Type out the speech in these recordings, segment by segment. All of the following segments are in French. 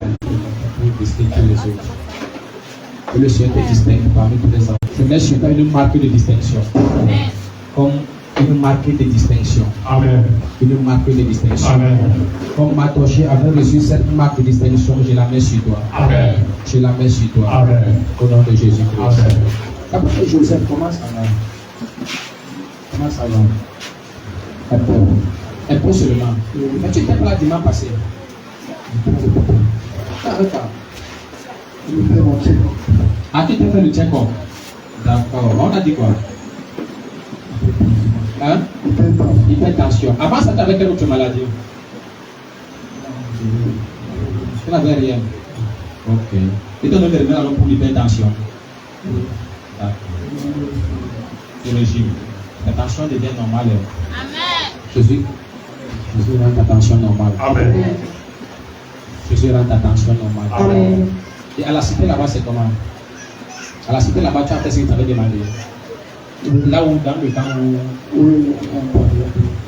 Distinguer les autres. Que le Seigneur te distingue parmi tous les hommes. Je mets sur toi une marque de distinction. Comme une marque de distinction. Amen. Une marque de distinction. Amen. Comme Matoché avait reçu cette marque de distinction, je la mets sur toi. Amen. Je la mets sur toi. Amen. Au nom de Jésus-Christ. Amen. Après Joseph, comment ça va? Comment ça va? Un peu seulement. Mais tu étais pas là dimanche passé. Arrête pas. Ah, tu t'es fait le check-up. D'accord. On a dit quoi? Hein? Hypertension. Avant ça, tu avais quelle autre maladie? Tu n'avais rien. Ok. Et ton nom est alors pour l'hypertension. D'accord. Le régime. Ta tension devient normale. Amen. Jésus rend ta tension normale. Amen. Jésus rend ta tension normale. Amen. Et à la cité là-bas, c'est comment? À la cité là-bas, tu as fait ce que tu avais demandé. Là où, dans le temps où.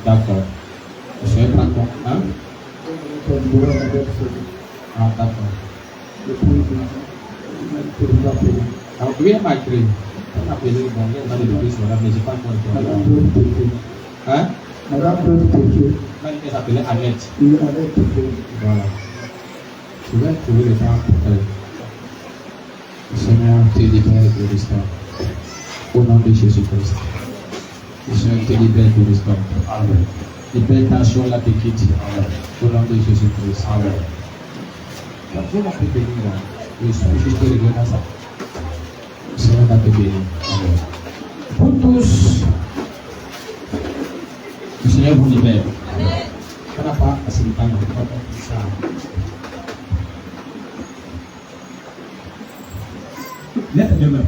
D'accord. Je vais prendre compte. Hein? Ah, d'accord. Alors, oui, elle m'a écrit. Elle m'a appelé, bon, il y a des choses, mais je n'ai pas encore été. Hein? Elle s'appelait Annette. Voilà. Je vais trouver le temps pour elle. Le Seigneur te libère et te restaure. Au nom de Jésus-Christ. Le Seigneur te libère et te restaure. Amen. L'hypertension là te quitte. Au nom de Jésus-Christ. Amen. La Dieu va te bénir. Je suis juste réglé dans ça. Le Seigneur va te bénir. Amen. Pour tous, le Seigneur vous libère. On n'a pas assez de temps. Lève tes mains.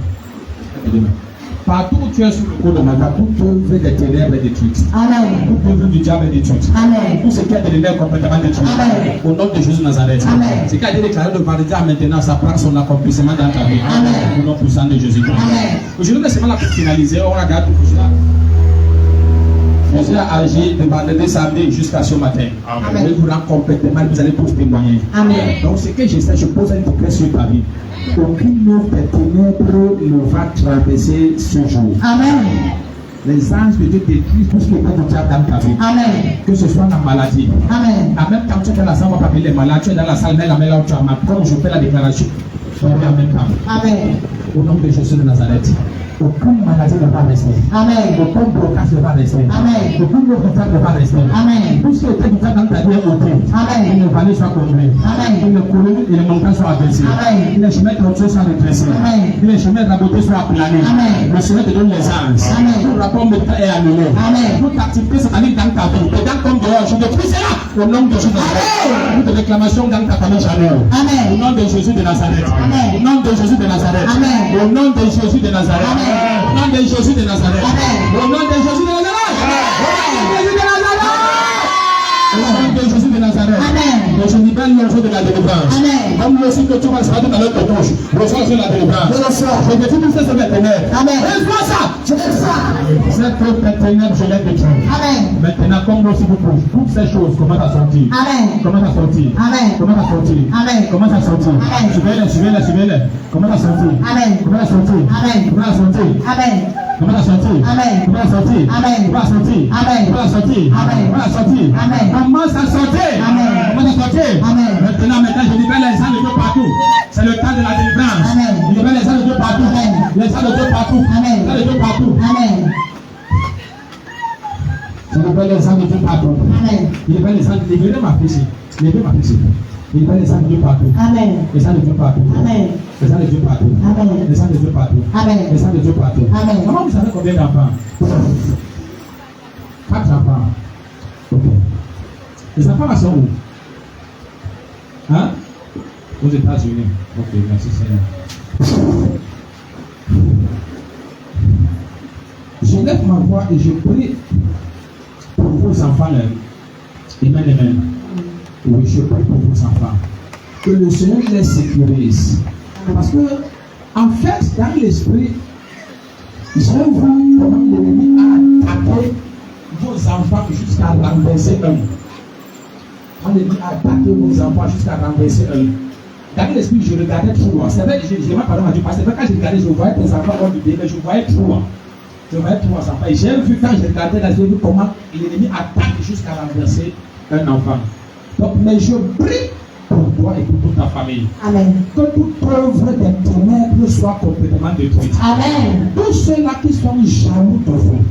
Partout où tu es sur le coup de matin, toute œuvre des ténèbres est détruite. Amen. Toute œuvre du diable est détruite. Amen. Tout ce qui est de l'élève complètement détruit. Amen. Au nom de Jésus de Nazareth. Amen. Ce qui a été déclaré de Valédia maintenant, ça prend son accomplissement dans ta vie. Amen. Au nom puissant de Jésus. Amen. Aujourd'hui, laissez-moi là pour finaliser. On regarde tout cela. Jésus a agi de vendredi samedi jusqu'à ce matin. Amen. Il vous rend complètement, vous allez tous témoigner. Amen. Donc ce que je sais, je pose une question sur ta vie. Aucune œuvre des ténèbres ne va traverser ce jour. Amen. Les anges de Dieu détruisent tout ce qui est pas de diable dans ta vie. Amen. Que ce soit la maladie. Amen. En même temps, tu es dans la salle, on va parler les malades. Tu es dans la salle, mais la main là où tu as mal. Comme je fais la déclaration, tu es en même temps. Amen. Au nom de Jésus de Nazareth. Aucune maladie ne va rester. Amen. Aucun blocage ne va rester. Amen. Aucune retard ne va rester. Amen. Tout ce qui était déjà dans ta vie est ôté. Amen. Une vallée soit comblée. Amen. Une colonne et les montagnes soient abaissées. Amen. Les chemins de l'autre soient redressés. Amen. Les chemins de la beauté soient aplanés. Amen. Le Seigneur te donne les anges. Amen. Tout rapport médical est annulé. Amen. Toute activité satanique dans ta vie, dedans comme dehors, je détruis cela au nom de Jésus de Nazareth. Toute réclamation dans ta famille charnelle. Amen. Au nom de Jésus de Nazareth. Amen. Au nom de Jésus de Nazareth. Amen. Au nom de Jésus de Nazareth. Amen. Au nom de Jésus de Nazareth. Amen. Au nom de Jésus de Nazareth. Au nom de Jésus de Nazareth. Amen. Je libère l'enjeu de la délivrance. Amen. Comme le aussi que tu vas se battre dans notre touche. Reçois la délivrance. Je détruis tout ça, c'est mes ténèbres. Amen. Reçois ça. Je fais ça. Cette ténèbre, je l'ai détruit. Amen. Maintenant, comme aussi vous prouve, toutes ces choses, comment ça sortir? Amen. Comment ça sortir? Amen. Comment ça sortir? Amen. Comment ça sortir? Amen. Suivez-les. Comment ça sortir? Amen. Comment ça sortir? Amen. Comment ça sortir? Amen. Comment ça sortir? Amen. Comment ça sortir? Amen. Comment ça sortir? Amen. Comment ça sortir? Amen. Comment ça sortir? Amen. Comment ça sortir? Amen. Comment ça sortir? Amen. Maintenant, je libère les gens de Dieu partout. C'est le temps de la délivrance. Amen. Je libère les gens de Dieu partout. Amen. Les gens de Dieu partout. Amen. Les gens de Dieu partout. Amen. Je libère les gens de Dieu partout. Amen. Je libère les gens de Dieu. Libérez ma fille. Libérez ma fille. Il libère les gens de Dieu partout. Amen. Les gens de Dieu partout. Amen. Les gens de Dieu partout. Amen. Les gens de Dieu partout. Amen. Les gens de Dieu partout. Amen. Comment vous savez combien d'enfants? 4 enfants. Ok. Les enfants là sont où? Hein? Aux États-Unis. Ok, merci Seigneur. Je lève ma voix et je prie pour vos enfants là. Amen. Oui, je prie pour vos enfants. Que le Seigneur les sécurise. Parce que, en fait, dans l'esprit, je vois comment l'ennemi a attaqué vos enfants jusqu'à renverser un. On a attaqué vos enfants jusqu'à renverser un. Dans l'esprit, je regardais trop loin. C'est vrai que je m'en pardon à Dieu parce que quand je regardais, je voyais tes enfants hors du pays, mais je voyais trop loin. Je voyais trop loin sans pas. Et j'ai vu quand je regardais là, j'ai vu comment l'ennemi attaque jusqu'à renverser un enfant. Donc, mais je prie pour toi et pour toute ta famille. Amen. Que toute œuvre des ténèbres soit complètement détruite. Amen. Tous ceux-là qui sont jaloux de vous,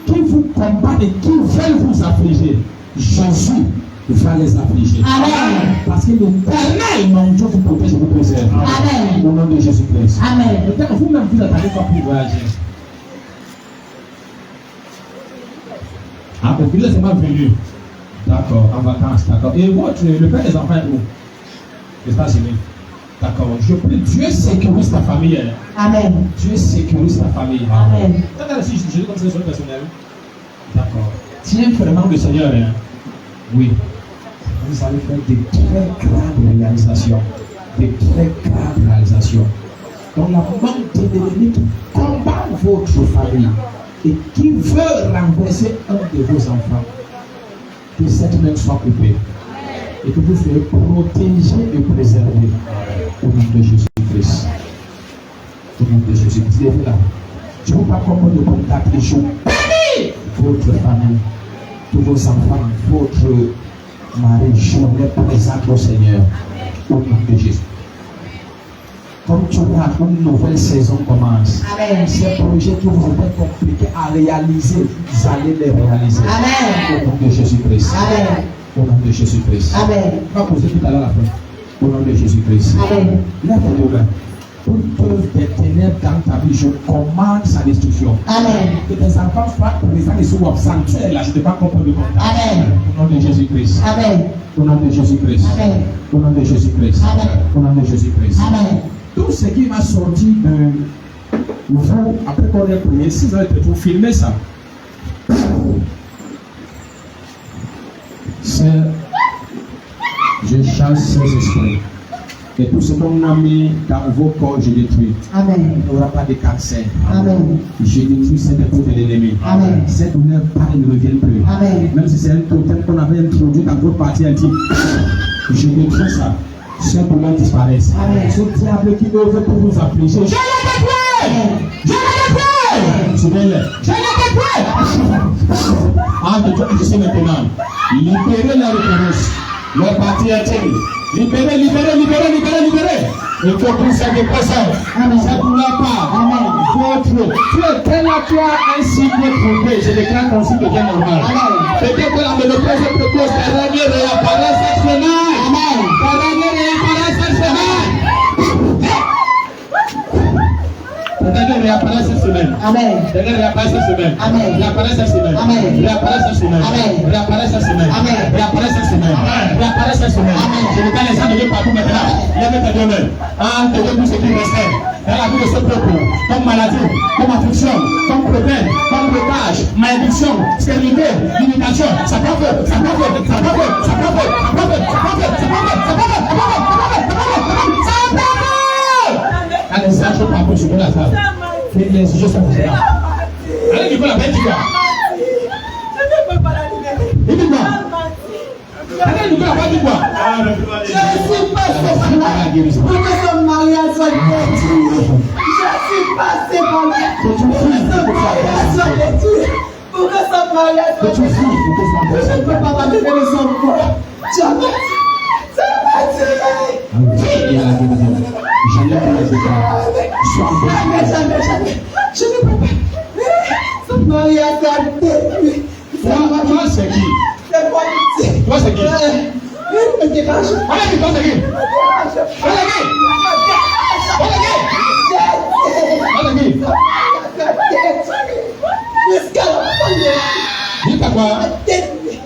qui vous combattent et qui veulent vous affliger, Jésus va les affliger. Amen. Parce que l'Éternel, mon Dieu, vous protège et vous préserve. Amen. Au nom de Jésus-Christ. Amen. Peut-être vous-même vous attendez quoi pour voyager. Ah, parce que là, c'est mal venu. D'accord, en vacances, d'accord. Et le père des enfants est où? Les États-Unis. D'accord. Je prie, Dieu sécurise ta famille. Amen. Dieu sécurise ta famille. Amen. Si je dis comme ça sur le personnel. D'accord. Tiens vraiment le Seigneur. Oui. Vous allez faire des très grandes réalisations. Des très grandes réalisations. Donc la main de l'ennemi qui combat votre famille et qui veut renverser un de vos enfants, que cette main soit coupée et que vous soyez protégés et préservés au nom de Jésus-Christ. Au nom de Jésus-Christ. Là. Je ne veux pas comment de contact les jours. Votre famille, tous vos enfants, votre mari, je les présente au Seigneur au nom de Jésus. Comme tu vois, une nouvelle saison commence. Amen. Ces projets qui vous étaient compliqués à réaliser, vous allez les réaliser. Amen. Au nom de Jésus-Christ. Amen. Au nom de Jésus-Christ. Amen. On va poser tout à l'heure la fin. Au nom de Jésus-Christ. Amen. Lève-toi. Toute œuvre des ténèbres dans ta vie, je commande sa destruction. Amen. Que tes enfants soient présents et soient sanctuaires. Là, je ne peux pas comprendre le contact. Amen. Au nom de Jésus-Christ. Amen. Au nom de Jésus-Christ. Amen. Au nom de Jésus-Christ. Amen. Au nom de Jésus-Christ. Amen. Tout ce qui va sortir de vous, après qu'on ait prié, si vous avez tout filmé ça. Seigneur, je chasse ces esprits. Et tout ce qu'on a mis dans vos corps, je détruis. Amen. Il n'y aura pas de cancer. Amen. Je détruis cette épreuve de l'ennemi. Amen. Cette douleur, pareil, ne revient plus. Amen. Même si c'est un totem qu'on avait introduit dans votre partie intime, je détruis ça. Cette douleur disparaisse. Amen. Ce diable qui veut pour vous affliger, je l'ai détruit. Je l'ai détruit. Je l'ai détruit. Ah, de Dieu, je sais maintenant. Libérez la réponse. Leur partie intime. Libérez, libérez, libérez, libérez, libérez. Et que tout ça dépasse. Ça ne l'a pas. Amen. Tu es un signe trompé. Je déclare ton signe devient normal. Peut-être que la ménopause est précoce. Ta règle réapparaît cette semaine. Amen. Ta règle réapparaît cette semaine. Ta règle réapparaît cette semaine. Amen. Ta règle réapparaît cette semaine. Amen. Réapparaît cette semaine. Amen. Réapparaît cette semaine. Amen. Réapparaît cette semaine. Amen. Réapparaît cette semaine. Amen. Réapparaît cette semaine. Amen. Je regarde les gens de Dieu partout maintenant. Lève tes deux mains. Ah, te donne tout ce qui reste. Dans la vie de ce peuple, comme maladie, comme affliction, comme problème, comme blocage, malédiction, stérilité, limitation, ça peut faire, ça peut faire, ça peut faire, ça peut faire, ça peut faire, ça peut faire, ça peut faire, ça peut faire, ça peut faire, ça peut faire. Allez, ça, je parle sur la table. Faites les sujets sont là. Allez, il faut la bête, quoi. Il dit quoi? Allez, il faut la bête, quoi. Je suis pas sorti. Pourquoi son mariage soit détruit? Je suis passé par là. Pourquoi son mariage soit détruit? Je ne peux pas m'amener le sang de quoi. Jamais. Ça m'a tiré. Je n'ai pas les états. Jamais. Je ne peux pas. Son mariage soit détruit. Toi, c'est qui? C'est quoi? Toi, c'est qui? Me dérange. Allez, toi, c'est qui? Allez, jusqu'à quoi?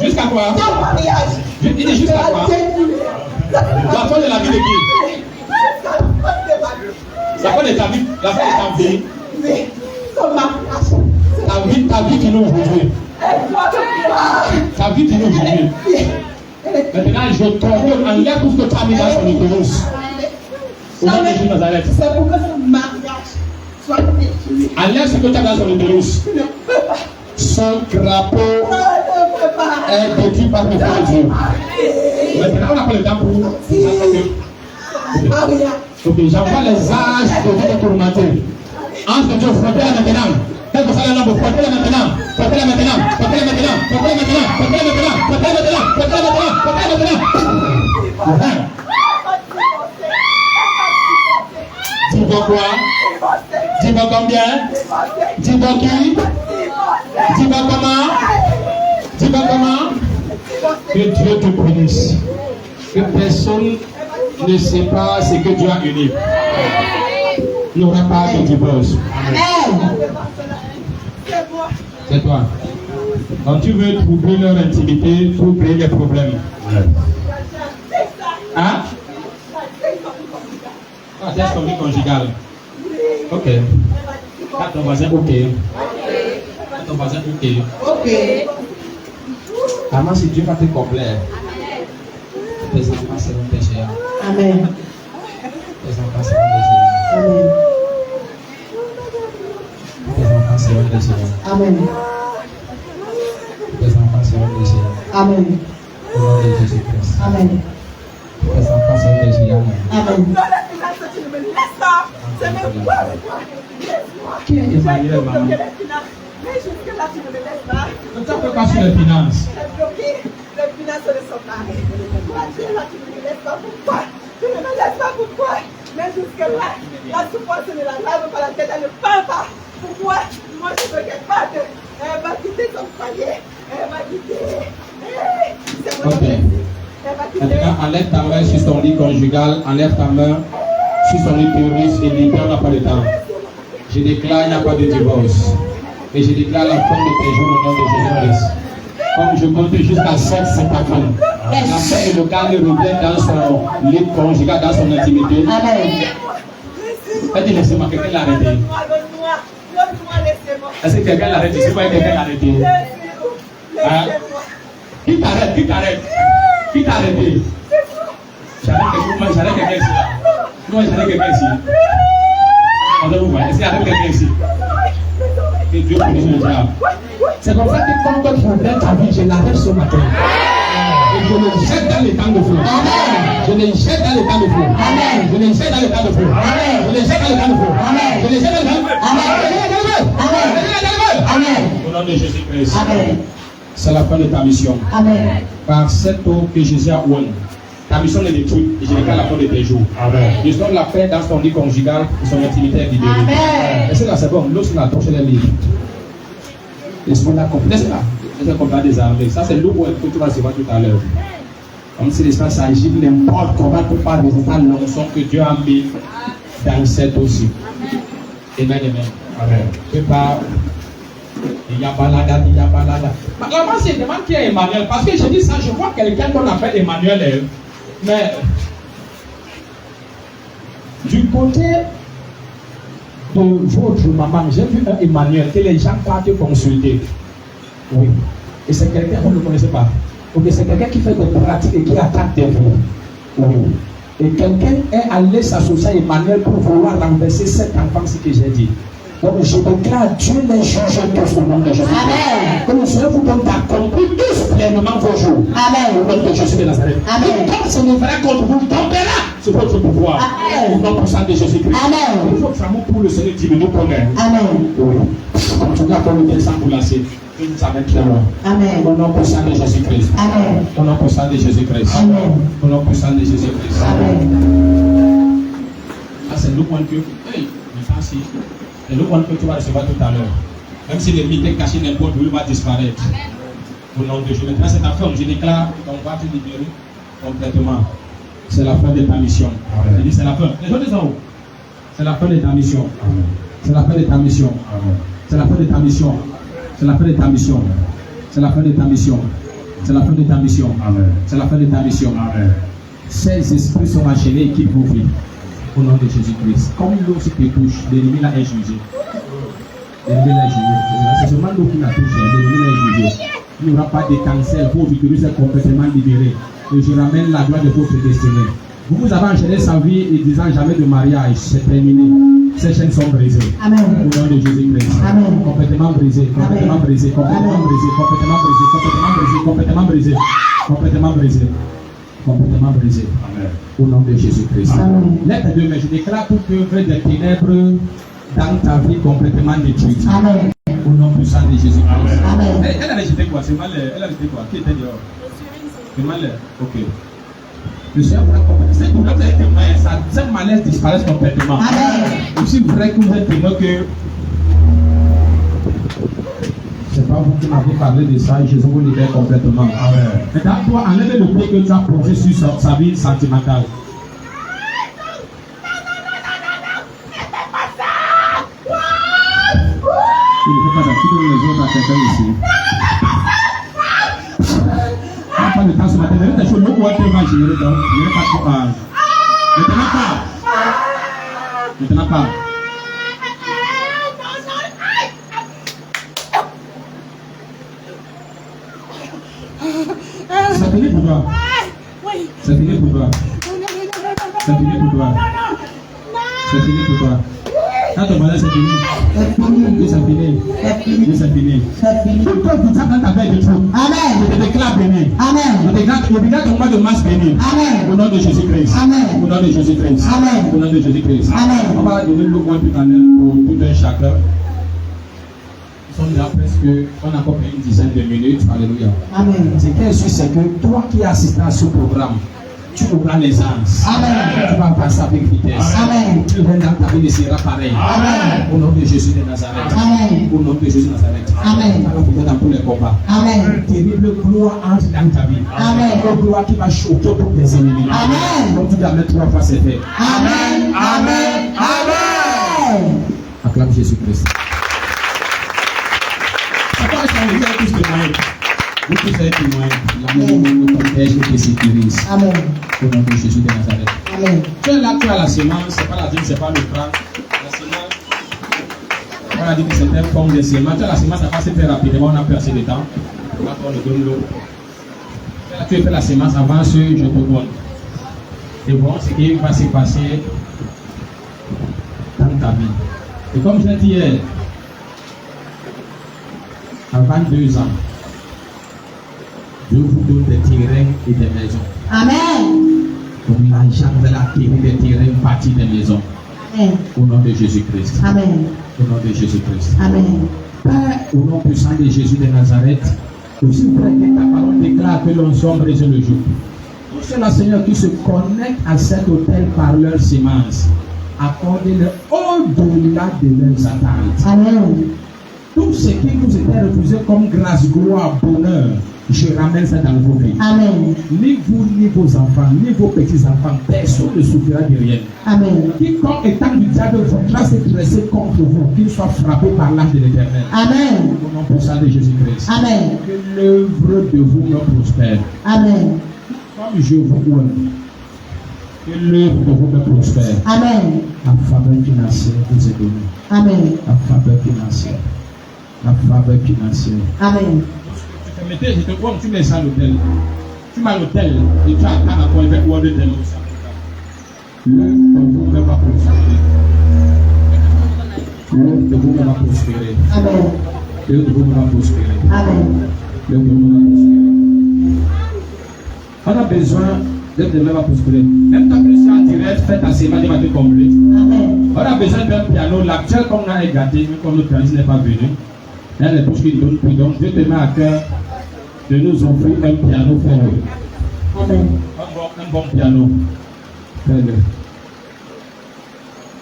Jusqu'à quoi? Ton mariage. Il dit jusqu'à quoi? La fin de la vie de qui? La fin de ta vie. La fin de ta vie. Oui. Ton mariage. Ta vie qui nous aujourd'hui. Ta vie qui nous aujourd'hui. Maintenant, je t'ordonne, enlève tout ce que tu as mis dans son utérus. Au nom de Jésus de Nazareth. C'est pour que son mariage soit détruit. Enlève ce que tu as dans son utérus. Je ne peux pas. Son crapaud est détruit par le feu de Dieu. Maintenant, on n'a pas le temps pour vous. Ok, j'envoie les âges de vous tourmenter. Ange de Dieu, frottez-la maintenant. Quel que soit le nombre, frottez-la maintenant. Frottez-la maintenant. Frottez-la maintenant. Frottez-la maintenant. Frottez-la maintenant. Frottez-la maintenant. Frottez-la maintenant. Frottez-la maintenant. Dis-moi quoi? Dis-moi combien? Dis-moi qui? Dis-moi comment? Dis-moi comment? Que Dieu te bénisse. Que personne ne sait pas ce que Dieu a uni. Il n'y aura pas de divorce. C'est toi. Quand tu veux troubler leur intimité pour créer des problèmes. Hein? Ah, c'est ton vie conjugale. Ok. À ton voisin, ok. À ton voisin, ok. Ok. Maman, si Dieu va te complaire, tes enfants seront tes géants. Amen. Tes enfants seront des géants. Amen. Tes enfants seront des géants. Amen. Tes enfants seront des géants. Amen. Au nom de Jésus-Christ. Amen. Tes enfants seront des géants. Amen. Qui est Emmanuel, maman? Mais jusque-là, tu ne me laisses pas. Ne t'appelles pas sur les finances. Les finances ne sont pas. Pourquoi tu es là, tu ne me laisses pas? Pourquoi? Tu ne me laisses pas, pourquoi? Mais jusque-là, la souffrance ne la lave pas la tête, elle ne parle pas. Pourquoi? Moi, je veux qu'elle parte. Elle va quitter son foyer. Elle va quitter. C'est mon objectif. Elle va quitter. Maintenant, enlève ta main sur son lit conjugal. Enlève ta main sur son lit terroriste et libère n'a pas de temps. Je déclare il n'y a pas de divorce. Et je déclare la fin de tes jours au nom de Jésus-Christ. Comme je compte jusqu'à 7, c'est ta fin. La paix et le calme reviennent dans son lit conjugal, dans son intimité. Amen. Elle dit laissez-moi, quelqu'un l'a arrêté. Est-ce que quelqu'un l'a arrêté? C'est pas quelqu'un l'a arrêté. Hein? Qui t'arrête? Qui t'arrête? Qui t'a arrêté? J'arrête quelqu'un ici. Moi, j'arrête quelqu'un ici. Est-ce qu'il y a quelqu'un ici? Que Dieu puisse le diable. C'est comme ça que quand tu prends ta vie, je l'arrête ce matin. Et je le jette dans les temps de feu. Je le jette dans les temps de feu. Je le jette dans les temps de feu. Je le jette dans les temps de feu. Je le jette dans les temps de feu. Au nom de Jésus-Christ. C'est la fin de ta mission. Par cette eau que Jésus a oué, ta mission est détruite et je déclare la fin de tes jours. Je donne la paix dans ton lit conjugal et son intimité est libérée. Laissez-la, c'est bon. Lorsqu'on a touché les livres. Laisse-moi laisse-la. Laisse-la combattre des armées. Ça, c'est l'eau que tu vas recevoir tout à l'heure. Comme si l'espace agit, n'importe comment tu parles de cette l'onction que Dieu a mis dans cette aussi. Amen, amen. Je parle. Il y a balada. Maman, c'est demande qui est Emmanuel. Parce que je dis ça, je vois quelqu'un qu'on appelle Emmanuel. Mais du côté de votre maman, j'ai vu un Emmanuel que les gens partent consulter. Oui. Et c'est quelqu'un qu'on ne connaissait pas. Ok, c'est quelqu'un qui fait des pratiques et qui attaque des vies. Oui. Et quelqu'un est allé s'associer à Emmanuel pour vouloir renverser cet enfant, ce que j'ai dit. Donc je déclare Dieu les juge tous au nom de Jésus. Amen. Que le Seigneur vous donne d'accomplir tous pleinement vos jours. Amen. Au nom de Jésus de Nazareth. Amen. Et comme ce n'est vrai contre vous tombera sur votre pouvoir. Amen. Au nom puissant de Jésus-Christ. Amen. Et votre amour pour le Seigneur diminue pour elle. Amen. Oui. Continuez à prendre le bien sans vous lasser. Ça va être très loin. Amen. Au nom puissant de Jésus-Christ. Amen. Au nom puissant de Jésus-Christ. Amen. Au nom puissant de Jésus-Christ. Amen. Ah, c'est le point que. Hey, mais ça, si. Et le point que tu vas recevoir tout à l'heure. Même si l'ennemi est caché n'importe où, il va disparaître. Au nom de Jésus. Maintenant, c'est ta femme. Je déclare qu'on va te libérer complètement. C'est la fin de ta mission. Je dis c'est la fin. Les autres en haut. C'est la fin de ta mission. C'est la fin de ta mission. C'est la fin de ta mission. C'est la fin de ta mission. C'est la fin de ta mission. C'est la fin de ta mission. C'est la fin de ta mission. Ces esprits sont enchaînés et quittent vos vies. Au nom de Jésus-Christ. Comme l'eau qui te touche, l'ennemi là est jugé. L'ennemi là est jugé. C'est seulement l'eau qui l'a touché. L'ennemi là est jugé. Il n'y aura pas de cancer. Vos victorieux sont complètement libérés. Et je ramène la gloire de votre destinée. Vous avez enchaîné sa vie et disant jamais de mariage. C'est terminé. Ces chaînes sont brisées. Amen. Au nom de Jésus-Christ. Amen. Complètement brisé. Complètement brisé. Complètement brisé. Complètement brisé. Complètement brisé. Complètement brisé. Complètement brisé. Complètement brisé. Amen. Au nom de Jésus-Christ. Lève tes deux mains. Je déclare toute œuvre des ténèbres dans ta vie complètement détruite. Amen. Au nom puissant de Jésus-Christ. Amen. Elle a rejeté quoi? C'est mal. Elle a rejeté quoi? Qui était dehors? C'est mal. Ok. Le Seigneur vous accompagne. C'est que vous êtes témoin. Cette malaise disparaît complètement. Amen. Aussi vrai que vous êtes témoin que c'est pas vous qui m'avez parlé de ça et Jésus vous libère complètement. Amen. Maintenant, toi, enlève le pied que tu as posé sur sa vie sentimentale. Il ne fait pas d'habitude les autres à quelqu'un ici. Il n'y a pas de temps ce matin. Il y a des choses que tu vas gérer, donc il n'y a pas de courage. Maintenant pas. C'est fini pour toi. C'est fini pour toi. C'est fini pour toi. C'est fini pour toi. Quand ton voisin c'est fini. Oui, c'est fini. Oui, c'est fini. Tout toi qui t'attends ta veille de tout. Amen. Je te déclare béni. Amen. Je déclare ton mois de mars béni. Amen. Au nom de Jésus-Christ. Amen. Au nom de Jésus-Christ. Amen. Au nom de Jésus-Christ. Amen. On va donner le point tout à l'heure pour tout un chacun. Nous sommes là presque, on a encore une dizaine de minutes. Alléluia. Amen. Ce qui est sûr, c'est que toi qui assistes à ce programme, tu auras les anges. Amen. Tu vas passer avec vitesse. Amen. Tu rentres dans ta vie ne sera pareil. Amen. Au nom de Jésus de Nazareth. Amen. Au nom de Jésus de Nazareth. Amen. Ça va vous dans tous les combats. Amen. Terrible gloire entre dans ta vie. Amen. Une gloire qui va choquer tous tes ennemis. Amen. Donc tu dois mettre 3 fois c'est fait. Amen. Amen. Amen. Acclame Jésus-Christ. Pourquoi est-ce qu'on est tous témoins? Vous tous êtes témoins. L'amour nous protège, nous te sécurise. Amen. Au nom de Jésus de Nazareth. Amen. Tu es là, tu as la semence, c'est pas la dîme, c'est pas le franc. La semence, on a dit que c'était une forme de semence. Tu as la semence, ça passe très rapidement, on a plus assez de temps. Là, on le donne l'eau. Tu as fait la semence, avance, je te donne. Et bon, ce qui va se passer dans ta vie. Et comme je l'ai dit hier, à 22 ans, je vous donne des terrains et des maisons. Amen. Comme l'argent de la terre, des terrains bâtis des maisons. Amen. Au nom de Jésus-Christ. Amen. Au nom de Jésus-Christ. Amen. Père, au nom puissant de Jésus de Nazareth, aussi vrai que ta parole déclare que l'on sombre le jour. Tous ceux-là, Seigneur, qui se connectent à cet autel par leur semence, accordez-leur au-delà de leurs attentes. Amen. Tout ce qui vous était refusé comme grâce, gloire, bonheur, je ramène ça dans vos vies. Amen. Ni vous, ni vos enfants, ni vos petits-enfants, personne ne souffrira de rien. Amen. Quiconque étant du diable voudra se dresser contre vous, qu'il soit frappé par l'âge de l'Éternel. Amen. Au nom puissant de Jésus-Christ. Amen. Que l'œuvre de vous me prospère. Amen. Comme je vous aime. Que l'œuvre de vous me prospère. Amen. La faveur financière vous est donnée. Amen. La faveur financière. La faveur financière. Amen. Je te vois, tu mets ça à l'hôtel. Tu mets à l'hôtel et tu attends encore avec l'ordre de l'eau. L'œuvre de vous me va prospérer. L'œuvre de vous me va prospérer. Amen. L'œuvre de vous me va prospérer. Amen. L'œuvre de vous me va prospérer. On a besoin d'être de l'œuvre à prospérer. Même quand tu es en direct, fais ta séance, tu vas te combler. Amen. On a besoin d'un piano. L'actuel, comme on a gâté, mais comme le pianiste n'est pas venu. Il y a des bouches qui donnent plus. Donc, je te mets à cœur de nous offrir un piano fort. Amen. Un bon piano. Fais-le.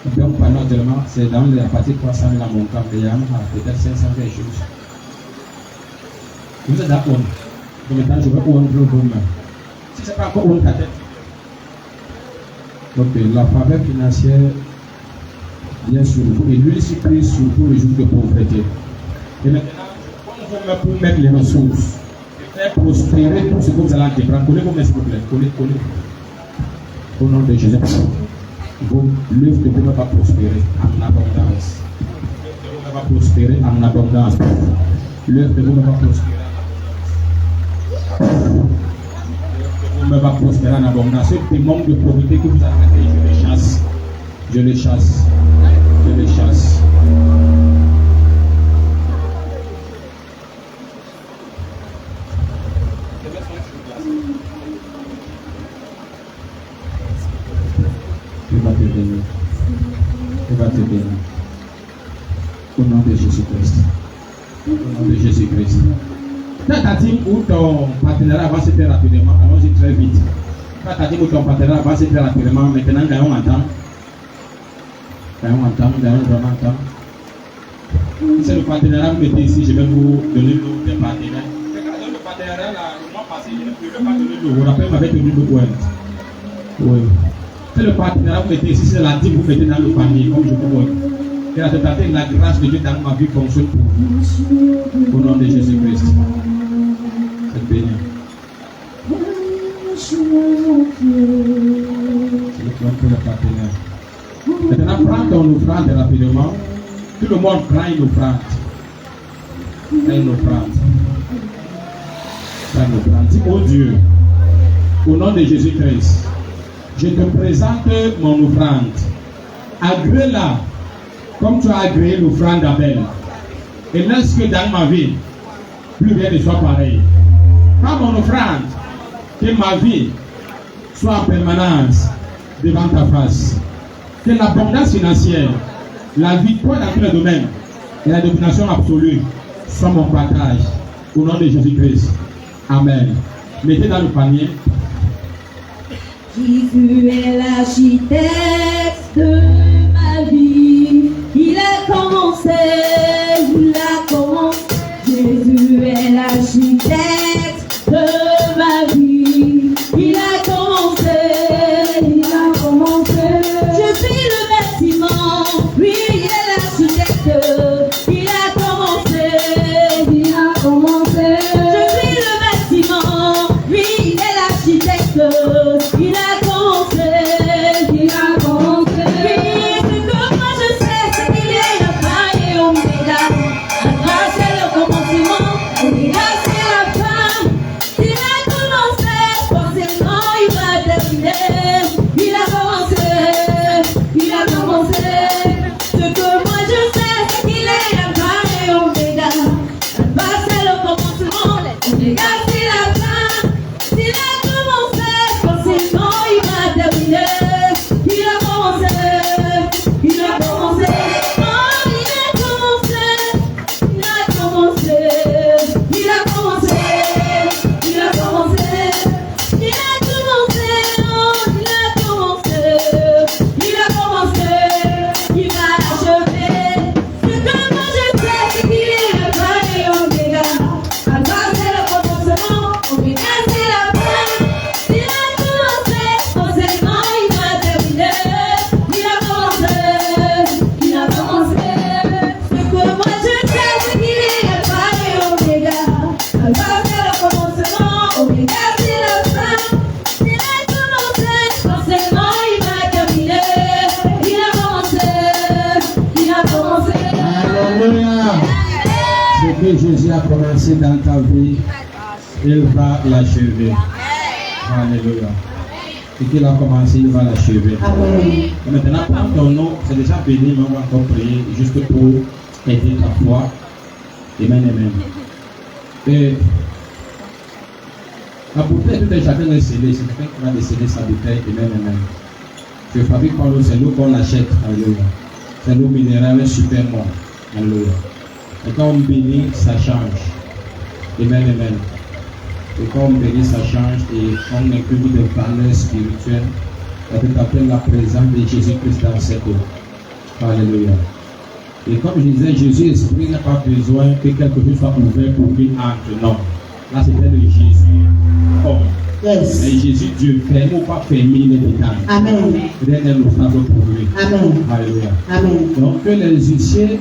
Un bon piano, actuellement, c'est dans la partie 300 000 à mon camp. Il y a peut-être 500 quelque chose. Vous êtes d'accord? Donc, maintenant, je vais ouvrir vos mains. Si ce n'est pas encore ouvrir ta tête. Donc, la faveur financière vient sur vous. Et l'huile s'y prise sur vous le jour de pauvreté. Et maintenant, comme vous pouvez mettre les ressources et faire prospérer tout ce que vous allez entreprendre, collez vos mains s'il vous plaît, collez. Au nom de Jésus, l'œuvre de vous va prospérer en abondance. L'œuvre de vous va prospérer en abondance. L'œuvre de vous va prospérer en abondance. L'œuvre de vous va prospérer en abondance. Ce démon de pauvreté que vous avez, je les chasse. Je les chasse. Je les chasse. te bénir. Il va te bénir. Au nom de Jésus-Christ. Au nom de Jésus-Christ. Dans ta team où ton partenariat avance très rapidement, allons-y très vite. Quand ta team où ton partenariat avance très rapidement, maintenant gagnons en temps. Gagnons vraiment en temps. Si c'est le partenariat que vous mettez ici, je vais vous donner le nom des partenaires. Le partenariat, là, le mois passé, je ne vais pas donner le nom. Vous rappelez, m'avait tenu le point. Oui. C'est le partenariat que vous mettez ici, c'est la team que vous mettez dans le panier, comme je vous vois. Et la tentative, la grâce de Dieu dans ma vie fonctionne pour vous. Au nom de Jésus-Christ. C'est béni. C'est le plan pour le partenaire. Maintenant, prends ton offrande rapidement. Tout le monde prend une offrande. Prends une offrande. Prends une offrande. Dis, oh Dieu, au nom de Jésus-Christ, je te présente mon offrande. Agrée-la comme tu as agréé l'offrande d'Abel. Et laisse que dans ma vie, plus rien ne soit pareil. Prends mon offrande, que ma vie soit en permanence devant ta face. Que l'abondance financière, la victoire dans tous les domaines et la domination absolue soient mon partage. Au nom de Jésus-Christ. Amen. Mettez dans le panier. Jésus est l'architecte de ma vie. Il a commencé, il a commencé. Jésus est l'architecte de ma vie. Il a commencé, il a commencé. Je suis le bâtiment, lui il est l'architecte. Il a commencé, il a commencé. Je suis le bâtiment, lui il est l'architecte. Il a commencé, il a commencé. Oui, ce que moi je sais, c'est qu'il est l'alpha et oméga. Alpha c'est le commencement, oméga c'est la fin. Il a commencé, forcément il va terminer. Il a commencé, il a commencé. Ce que moi je sais, c'est qu'il est l'alpha et oméga. Alpha c'est le commencement, oméga c'est la fin. Il a commencé, forcément il va terminer. Il a commencé, il a commencé. Oh, il a commencé, il a commencé, il a commencé, il a commencé, il a commencé, oh, il a commencé, il a commencé, il va l'achever. Ce que moi je sais, c'est qu'il est l'alpha et oméga. Alpha c'est le commencement, oméga c'est la fin. Il a commencé, forcément il va terminer. Il a commencé, il a commencé. Ce que moi je sais, c'est qu'il est l'alpha et oméga. Alpha c'est le commencement, oméga c'est la fin. Il a commencé, forcément il va terminer. Il a commencé, il a commencé. Alléluia. Ce que Jésus a commencé dans ta vie, il va l'achever. Alléluia. Ce qu'il a commencé, il va l'achever. Amen. Et maintenant, prends ton nom, c'est déjà béni, mais on va encore prier juste pour aider ta foi. Amen, amen. Et la bouteille, tout est chacun est scellé. C'est quelqu'un qui va déceler sa bouteille. Amen, amen. Je fabrique par l'eau, c'est l'eau qu'on achète. Alléluia. C'est l'eau minérale super bon. Alléluia. Et quand on bénit, ça change. Amen, amen. Et quand on bénit, ça change et on inclut des valeurs spirituelles. Ça peut appeler la présence de Jésus-Christ dans cette eau. Alléluia. Et comme je disais, Jésus Esprit n'a pas besoin que quelque chose soit ouvert pour qu'il entre. Non. Là, c'était le Jésus homme. Yes. Mais Jésus Dieu, ferme ou pas fermer les détails. Amen. Rien n'est l'obstacle pour lui. Amen. Alléluia. Amen. Donc que les huissiers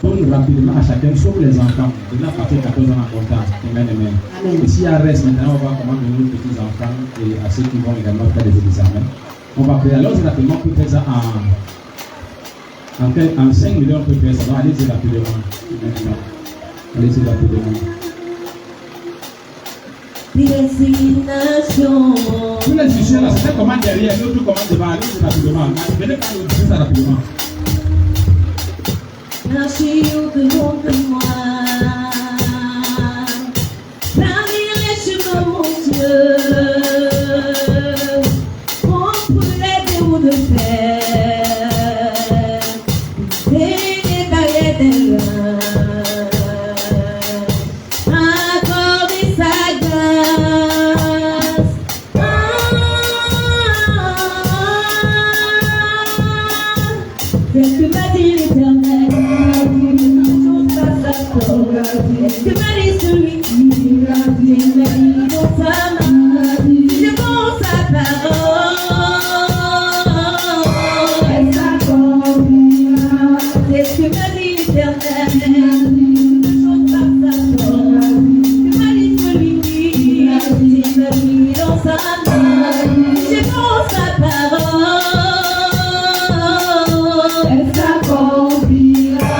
donnent rapidement à chacun, sauf les enfants. De là, à partir de 14 ans en montant. Amen, amen. Amen. Et s'il y a reste, maintenant, on va voir comment donner aux petits enfants et à ceux qui vont également faire des examens. On va prier. Alors, rapidement, on peut faire ça en 5 millions, on peut faire ça. Donc, allez-y rapidement. Allez-y rapidement. Destination. Tous les huissiers là, c'est comment derrière, l'autre comment devant. Allez-y rapidement. Venez pas nous dire ça rapidement. L'archive de moi. Parmi les chemins, mon Dieu. On pourrait pour de fer, et des barrières de lin, accorder sa grâce. C'est ce que m'a dit l'Éternel, que m'a dit celui qui m'a dit dans sa main, je pense sa parole, elle s'accomplira. C'est ce que m'a dit l'Éternel, que chose par sa parole, que m'a dit celui qui m'a dit dans sa main, je pense sa parole, elle s'accomplira.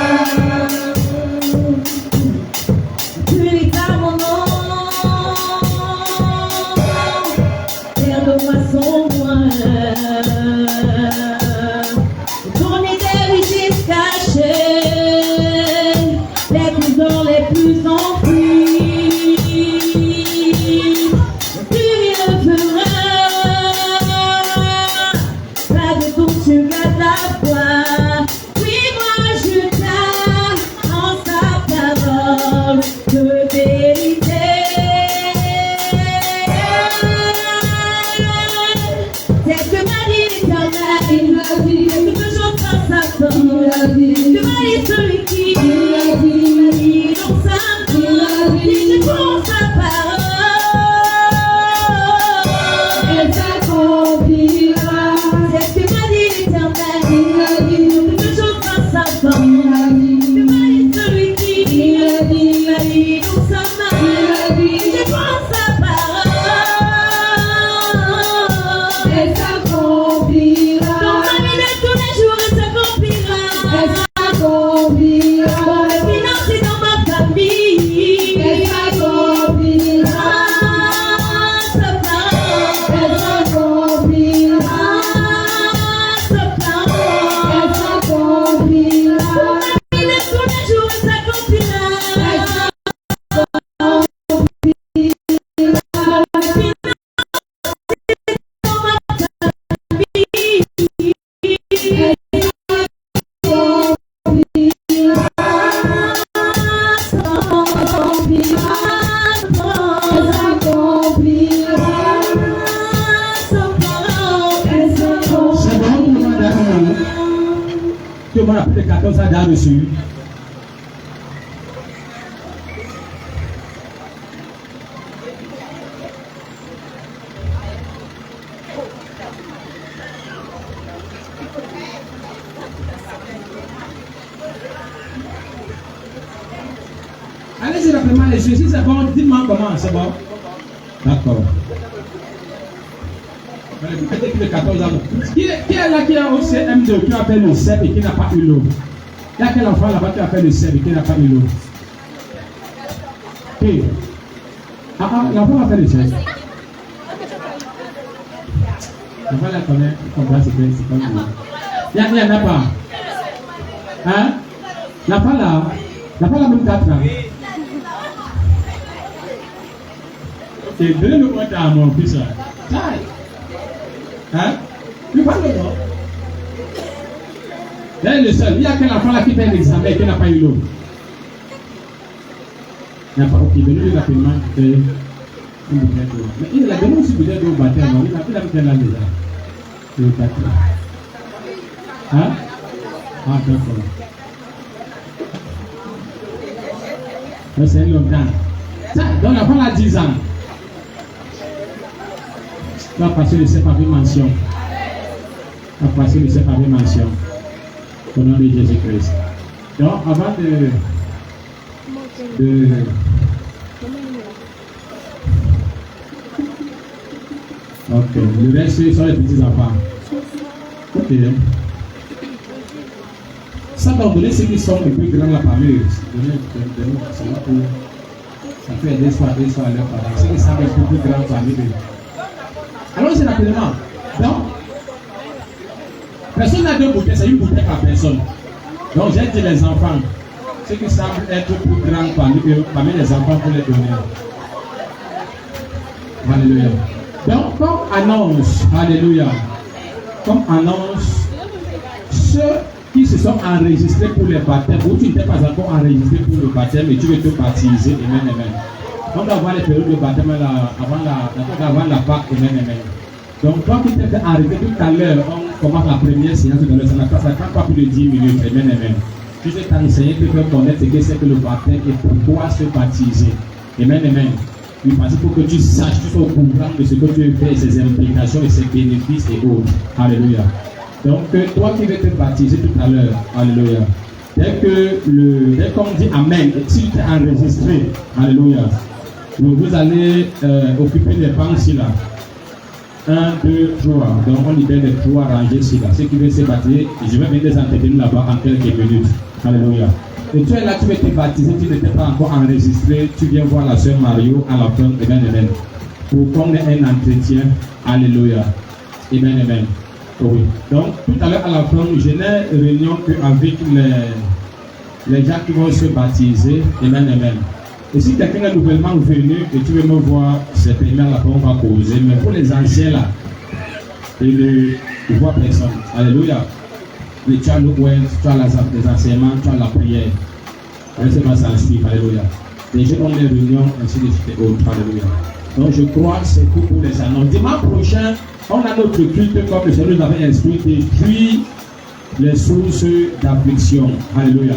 Celui qui dans sa main, je pense sa parole, elle s'accomplira. C'est ce que m'a dit l'Éternel, quelque chose par sa parole, que m'a dit celui qui dans sa main, je pense sa parole, elle s'accomplira. Dans ma vie de tous les jours, elle s'accomplira. Dans mes finances et dans ma famille, elle s'accomplira. Sa parole, elle s'accomplira. Sa parole, elle s'accomplira. Dans ma vie de tous les jours, elle s'accomplira. Elle s'accomplira. Dans mes finances et dans ma famille, que moi, après 14 ans d'art reçu. Allez-y rapidement les yeux, si c'est bon, dites-moi comment, c'est bon. D'accord. Peut-être que 14 ans. Qui est là qui a au CM2 qui a fait le CEP et qui n'a pas eu l'eau? Il y a quel enfant là-bas qui a fait le CEP et qui n'a pas eu l'eau? Qui? L'enfant a fait le CEP. L'enfant là connaît, il comprend c'est pas lui. Il n'y en a pas. Hein? L'enfant là même 4 ans. Ok, donnez-le moi à mon fils là. Hein? Tu parles de moi? Là, il est le seul. Il y a quel enfant là qui fait un examen et qui n'a pas eu l'eau? Il n'y a pas. Ok, donnez-lui rapidement une bouteille d'eau. Mais il a donné aussi une bouteille d'eau au baptême. Il a mis là déjà. Le baptême. Hein? Ah, d'accord. Mais c'est longtemps. Ça, donc l'enfant a 10 ans. Va passer le CEP avec mention. Va passer le CEP avec mention. Au nom de Jésus-Christ. Donc, avant de ok, le reste sont les petits enfants. Ok. Ça va donner ceux qui sont un peu grands là parmi eux. Donnez, c'est là pour. Ça fait des fois à leur parents. Ceux qui sont un peu plus grands parmi eux. Alors c'est rapidement. Donc, personne n'a deux bouteilles, c'est une bouteille par personne. Donc j'ai dit les enfants, ceux qui semblent être plus grands parmi les enfants pour les donner. Alléluia. Donc, comme annonce, alléluia, comme annonce, ceux qui se sont enregistrés pour les baptêmes, ou tu n'étais pas encore enregistré pour le baptême et tu veux te baptiser, amen, amen. On doit avoir les périodes de baptême là, avant la Pâque, amen, amen. Donc, toi qui t'es arrivé tout à l'heure, on commence la première séance de l'heure, ça ne prend pas plus de 10 minutes, amen, amen. Tu sais t'enseigner, tu peux connaître ce que c'est que le baptême et pourquoi se baptiser, amen, amen. Oui, parce qu'il faut que tu saches, tu sois au courant de ce que tu fais, ses implications et ses bénéfices et autres. Alléluia. Donc, toi qui veux te baptiser tout à l'heure, alléluia. Dès qu'on dit Amen, si tu es enregistré, alléluia, vous allez occuper les bancs ici là. 1, 2, 3. Donc, on libère les 3 rangées ici là. Ceux qui veulent se baptiser, je vais venir les entretenir là-bas en quelques minutes. Alléluia. Et tu es là, tu veux te baptiser, tu n'étais pas encore enregistré, tu viens voir la sœur Mario à la fin, amen, amen. Pour qu'on ait un entretien, alléluia. Amen, amen. Oui. Donc, tout à l'heure à la fin, je n'ai réunion qu'avec les gens qui vont se baptiser, amen, amen. Et si quelqu'un est nouvellement venu et tu veux me voir, c'est première là qu'on va causer, mais pour les anciens là, ils ne voient personne. Alléluia. Mais tu as le web, tu as les enseignements, tu as la prière. Laissez-moi s'en suivre, alléluia. Les gens ont les réunions, ainsi de suite et autres, alléluia. Donc je crois que c'est tout pour les annonces. Dimanche prochain, on a notre culte comme le Seigneur nous avait instruit, et puis les sources d'affliction, alléluia.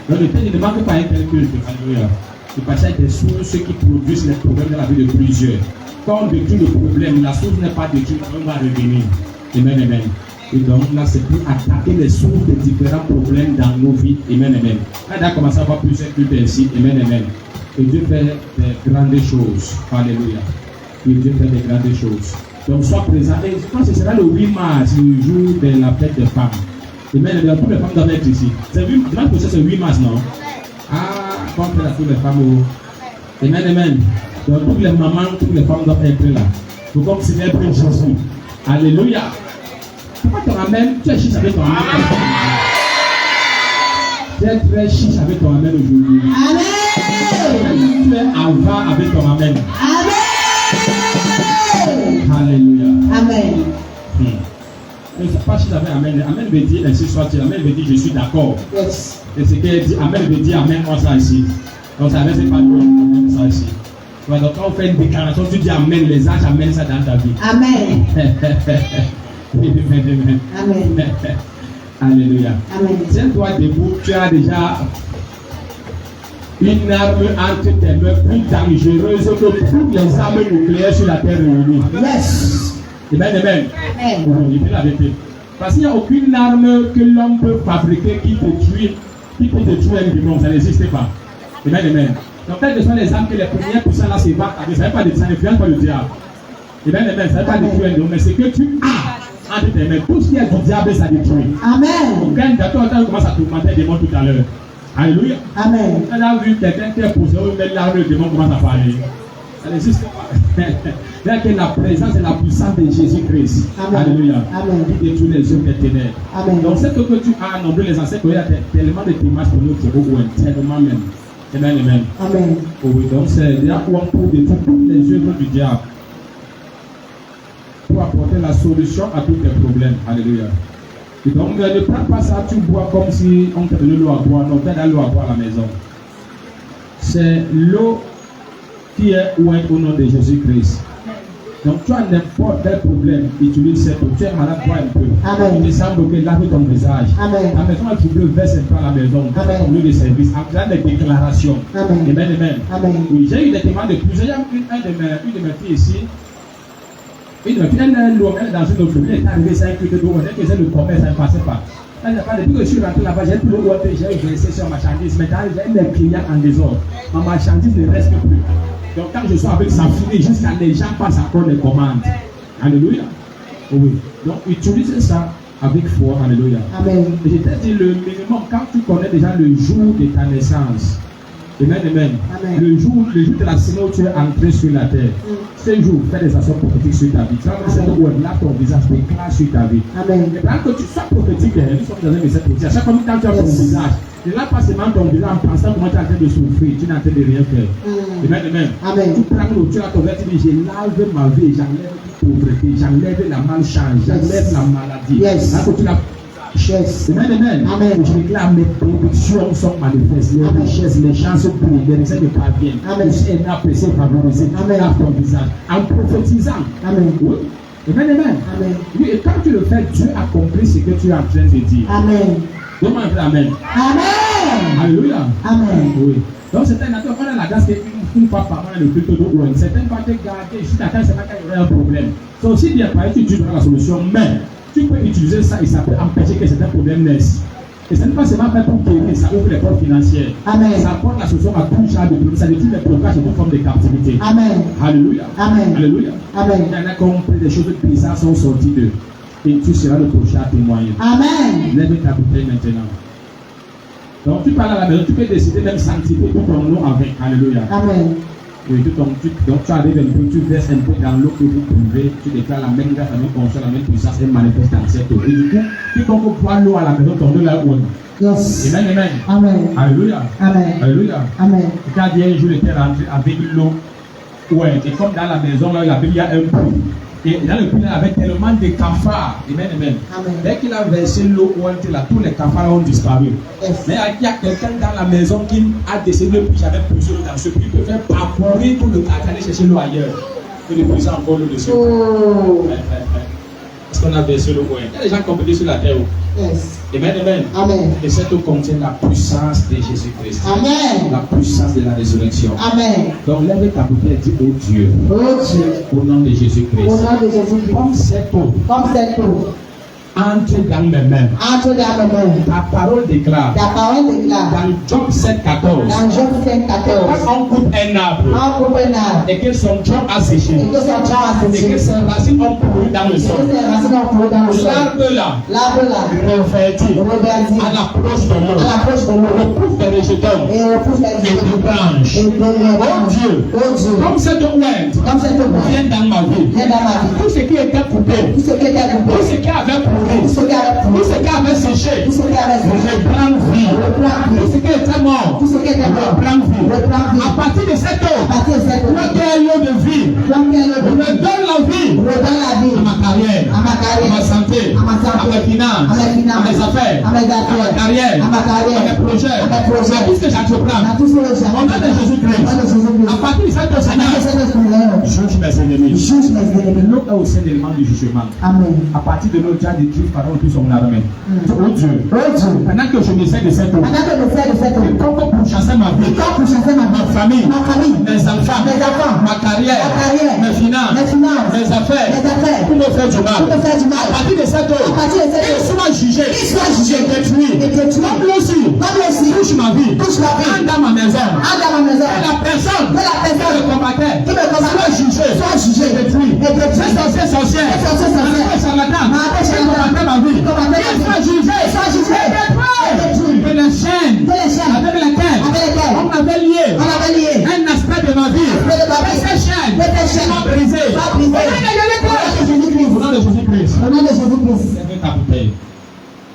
Donc le thème ne manque pas un tel culte, alléluia. C'est parce qu'il y a des sources qui produisent les problèmes dans la vie de plusieurs. Quand on détruit le problème, la source n'est pas détruite, on va revenir. Amen, amen. Et donc là, c'est pour attaquer les sources de différents problèmes dans nos vies. Amen, amen. Là, on a commencé à avoir plusieurs cultes ainsi. Amen, amen. Et Dieu fait des grandes choses. Alléluia. Et Dieu fait des grandes choses. Donc, sois présent. Et je pense que ce sera le 8 mars, le jour de la fête des femmes. Amen, amen. Toutes les femmes doivent être ici. C'est le 8 mars, non? Ah, comme c'est toutes les femmes. Amen, amen. Donc, toutes les mamans, toutes les femmes doivent être là. Pour comme célébrer Jésus. Alléluia. Pourquoi ton amen? Tu es chiche avec ton amen. Tu es très chiche avec ton amen aujourd'hui. Amen. Tu es avant avec ton amen. Amen. Alléluia. Amen. Ne sais pas chiche avec amen. Amen veut dire ainsi soit-il. Amen veut dire je suis d'accord. Yes. Et ce qu'elle dit, amen veut dire amen moi ça ici. Donc ça veut dire pas de ça ici. Donc quand on fait une déclaration, tu dis amen, les anges amènent ça dans ta vie. Amen. Amen. Amen. Alléluia. Amen. Tiens-toi debout, tu as déjà une arme entre tes mains plus dangereuse que toutes les armes nucléaires sur la terre réunies. Yes. Amen, amen. Amen. Il fait la vérité. Parce qu'il n'y a aucune arme que l'homme peut fabriquer qui peut détruire un démon. Ça n'existe pas. Amen, amen. Donc, quelles que soient les armes que les premières puissances là se battent avec, ça ne veut pas ça n'influence pas le diable. Amen, amen. Ça ne veut pas détruire un démon, mais c'est que tu as entre tes mains. Tout ce qui est du diable, ça détruit. Amen. Donc, quand on commence à tourmenter un démon tout à l'heure. Alléluia. Amen. On a vu quelqu'un qui est posé, on met l'arme, le démon commence à parler. Ça n'existe pas. Là que la présence et la puissance de Jésus-Christ. Alléluia. Amen. Qui détruit les œuvres des ténèbres. Amen. Donc, c'est que tu as nombré les ancêtres, il y a tellement de témoignages pour nous, tellement même. Amen, amen. Amen. Oui, donc c'est là où on peut détruire toutes les œuvres du diable pour apporter la solution à tous tes problèmes. Alléluia. Et donc, ne prends pas ça, tu bois comme si on te donnait l'eau à boire. Non, tu as l'eau à boire à la maison. C'est l'eau qui est ointe au nom de Jésus-Christ. Donc, tu as n'importe quel problème, utilise cette eau. Tu es malade, bois un peu. Amen. Il semble que lave ton visage. Amen. La maison a trouvé, verse un peu à la maison. Amen. Ton lieu de service. En faisant des déclarations. Amen. Amen, amen. Amen. Oui, j'ai eu des témoins de plusieurs. Une de mes filles ici. Une de mes filles, elle est dans une autre ville. Elle est arrivée, c'est un culte d'eau. Elle faisait le commerce, elle ne passait pas. Depuis que je suis rentré là-bas, j'ai plus le water, j'ai versé sur ma marchandise. Maintenant, j'ai des clients en désordre. Ma marchandise ne reste plus. Donc, quand je suis avec sa fille, jusqu'à les gens passent encore les commandes. Alléluia. Oui. Donc, utilise ça avec foi. Alléluia. Amen. Et je t'ai dit le minimum, quand tu connais déjà le jour de ta naissance. Amen, amen. Amen. Le jour de la semaine où tu es entré sur la terre. Ce jour, fais des actions prophétiques sur ta vie. Tu vas voir où là ton visage déclare sur ta vie. Amen. Et quand tu sois prophétique, nous sommes dans un message prophétique. À chaque fois que tu as ton visage, ne lave pas seulement ton visage en pensant comment tu es en train de souffrir, tu n'es en train de rien faire. Amen, amen. Amen. Tu prends l'eau, tu as ton verre, tu dis, je lave ma vie, j'enlève tout pauvreté, j'enlève la malchance, j'enlève la maladie. Yes. Là, tu l'as. Yes. Amen. Amen. Je déclare mes bénédictions sont manifestes. Les Amen. richesses, les chances brillent, les recettes parviennent. Amen. Tu es apprécié, favorisé. Amen. Dans ton visage. En prophétisant. Amen. Oui. Amen. Amen. Oui, et quand tu le fais, Dieu a compris ce que tu es en train de dire. Amen. Demande Amen. Amen. Alléluia. Amen. Oui. Donc c'est un acteur, on a la grâce qu'une fois par mois le culte de Owen. Certaines fois te garder, si t'attends, c'est pas qu'il y aurait un problème. C'est aussi bien parler, tu trouveras la solution, mais tu peux utiliser ça et ça peut empêcher que certains problèmes naissent. Et ce n'est pas seulement fait pour guérir, ça ouvre les portes financières. Amen. Ça apporte la solution à tout genre de problème, ça détruit les blocages et toute forme de captivité. Amen. Alléluia. Amen. Alléluia. Amen. Il y en a compris, des choses bizarres sont sorties d'eux. Et tu seras le prochain à témoigner. Amen. Lève ta bouteille maintenant. Donc tu parles à la maison, tu peux décider même sanctifier tout ton nom avec. Alléluia. Amen. Oui, donc tu arrives un peu, tu verses un peu dans l'eau que vous pouvez, tu déclares la même grâce, la même conscience, la même puissance et manifeste dans cette eau. Et du coup, quiconque boit l'eau à la maison, ton eau là où. Yes. Amen, amen. Amen. Alléluia. Amen. Alléluia. Amen. Quand un jour était rentré avec l'eau, ouais, et comme dans la maison, là, il y a un puits. Et dans le puits, il y avait tellement de cafards. Amen, amen. Amen. Dès qu'il a versé l'eau où était là, tous les cafards ont disparu. Yes. Mais il y a quelqu'un dans la maison qui a décidé le puits, j'avais poussé l'eau dans ce puits, il peut faire parcourir tout le quartier, aller chercher l'eau ailleurs. Et de puiser encore l'eau dessus. Oh. Parce qu'on a versé l'eau. Il y a des gens compétés sur la terre. Yes. Amen, amen. Amen. Et cette eau contient la puissance de Jésus-Christ. Amen. La puissance de la résurrection. Amen. Donc lève ta bouteille et dis au Dieu, Oh Dieu. au nom de Jésus-Christ, Au nom de Jésus-Christ. comme cette eau Comme cette eau entre dans mes mains. entre dans mes mains. Ta parole déclare Ta parole déclare dans Job 7,14 dans Job 7,14 quand on coupe un arbre en coupe un arbre et que son tronc a séché et que son tronc a et séché que ses racines ont pourri dans le et que sol, ses racines ont couru dans le sol. l'arbre là L'arbre là revêtit reverdit à l'approche de à l'eau, l'approche de l'eau repousse des rejetons et repousse les et des branches. et de Oh Dieu, Oh Dieu. comme cette ouette Comme cette eau vient dans ma vie, vient dans ma vie. tout ce qui était coupé, Tout ce qui était tout coupé, ce qui avait pourri, tout ce qui avait tout ce qui avait séché, tout ce qui avait séché, reprend vie. Tout ce qui était mort, tout ce qui était mort, reprend vie. reprend vie. À partir de cette eau, À partir de cette eau, quel eau de vie, comme quelle eau me donne la vie redonne la vie à ma carrière, à ma carrière, à ma santé, à ma santé, à mes finances, à mes finances, à mes affaires, à mes affaires, à ma carrière, à ma carrière, à mes projets, à mes projets, à tout ce que j'entreprends. à tout ce que j'ai. Au nom de Jésus-Christ. Au nom de Jésus-Christ. À partir de cette eau, Seigneur, juge mes ennemis. Juge mes ennemis. L'eau est aussi un élément du jugement. Amen. À partir de l'eau, Dieu a détruit Pharaon tout son armée. Oh Dieu, Oh Dieu. pendant que je m'essaie de cette eau, Pendant que je fais de cette eau, comme pour chasser ma vie, quand pour chasser ma ma famille, ma famille, mes enfants, ma carrière, mes finances, mes affaires, pour me faire du mal. À partir de cette eau, qu'ils soient jugés, et détruits. Comme l'eau-ci, touche ma vie, entre dans ma maison, et la personne qui me combattait, soit jugée, et détruite. Ces sorcières, charlatans, qui combattaient ma vie, qu'ils soient jugés, et détruits. Que les chaînes avec lesquelles on m'avait lié un aspect de ma vie, ces chaînes soient brisées. Au nom de Jésus-Christ. Au nom de Jésus-Christ. Lève ta bouteille.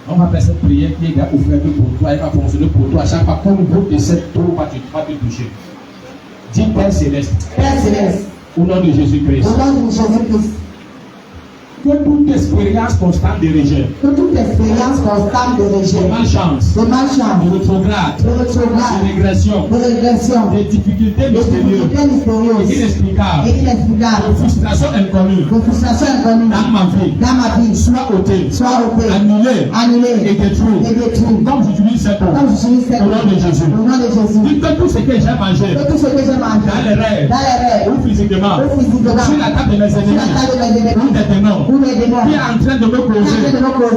On va faire cette prière qui est offerte pour toi, elle va fonctionner pour toi. À chaque fois qu'on goûte de cette eau, va te toucher. Dis Père Céleste, Père Céleste, au nom de Jésus-Christ, au nom de Jésus-Christ, que toute expérience constante de rejet, que toute expérience constante de de rejet, malchance, de malchance, de rétrograde, de rétrograde, de régression, de régression, de difficultés de mystérieuses, difficultés mystérieuses inexplicables, et inexplicables, de frustration inconnue de frustration inconnue dans ma vie, dans ma vie, soit ôtée, soit ôtée, annulée annulée et détruite. et détruite. Comme j'utilise cette eau, Comme je suis cette au nom de Jésus. au nom de Jésus, Dis que tout ce que j'ai mangé que tout ce que j'ai mangé dans les rêves dans les rêves ou physiquement, ou physiquement, sur la table de mes sur ennemis, la table de mes ou ennemis, des démons, ou mes démons, qui est en train de me causer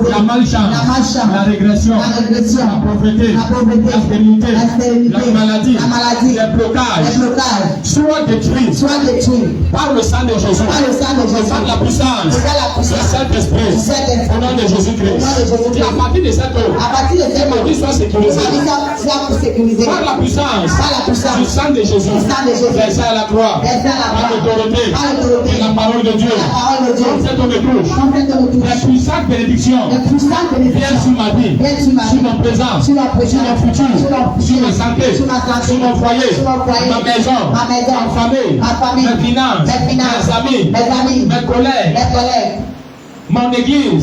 la malchance, la régression, la pauvreté, la stérilité, la maladie, les blocages, soit détruits soit détruit par le sang de Jésus, par le sang de Jésus, par la puissance par la du puissance Saint-Esprit. du Saint-Esprit. Au nom de Jésus-Christ. Et à partir de cette heure, À partir de cette ma vie soit sécurisée. soit sécurisée. Par la puissance du sang de Jésus, versé à la croix, par l'autorité et la parole de Dieu. Comme cet homme de touche, les puissantes bénédictions viennent sur ma vie, sur mon présent, sur mon futur, sur ma santé, sur mon foyer, ma maison, ma famille, mes finances, mes amis, mes collègues. Mon église,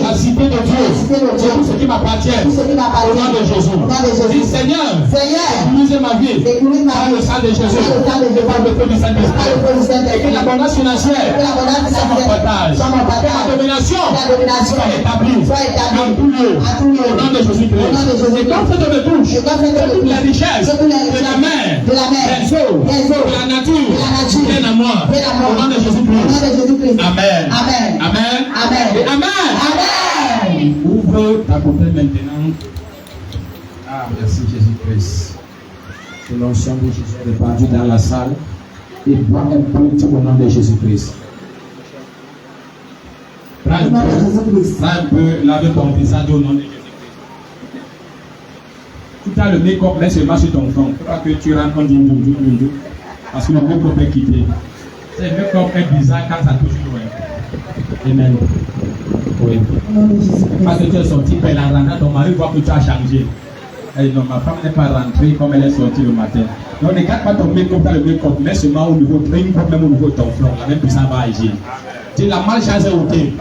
la cité de Dieu, tout ce qui m'appartient, au nom de Jésus. Dis Seigneur, sécurisez ma vie par le sang de Jésus, par le feu du Saint-Esprit. Et que l'abondance financière soit mon partage. Que la domination soit établie dans tout lieu, au nom de Jésus-Christ. Et comme cette me touche, que toutes les richesses de la mer, des eaux, de la nature, viennent à moi, au nom de Jésus-Christ. Amen. Amen. Et amen. Ouvre ta bouteille maintenant. Ah, merci Jésus-Christ. Que l'onction de Jésus est répandue dans la salle. Et bois un peu au nom de Jésus-Christ. Prends un peu, lave ton visage au nom de Jésus-Christ. Tu as le make-up, laisse seulement sur ton front. Il faut pas que tu rentres en dindou. Parce que le make-up est quitté. C'est le make-up est bizarre quand ça touche loin. Amen. Oui. Parce que tu es sorti par la rentrée, ton mari voit que tu as changé. Et non, ma femme n'est pas rentrée comme elle est sortie le matin. Donc ne garde pas ton make-up dans le make-up, mais seulement au niveau de même au niveau de ton front. La même puissance va agir. Dis la malchance est ôtée.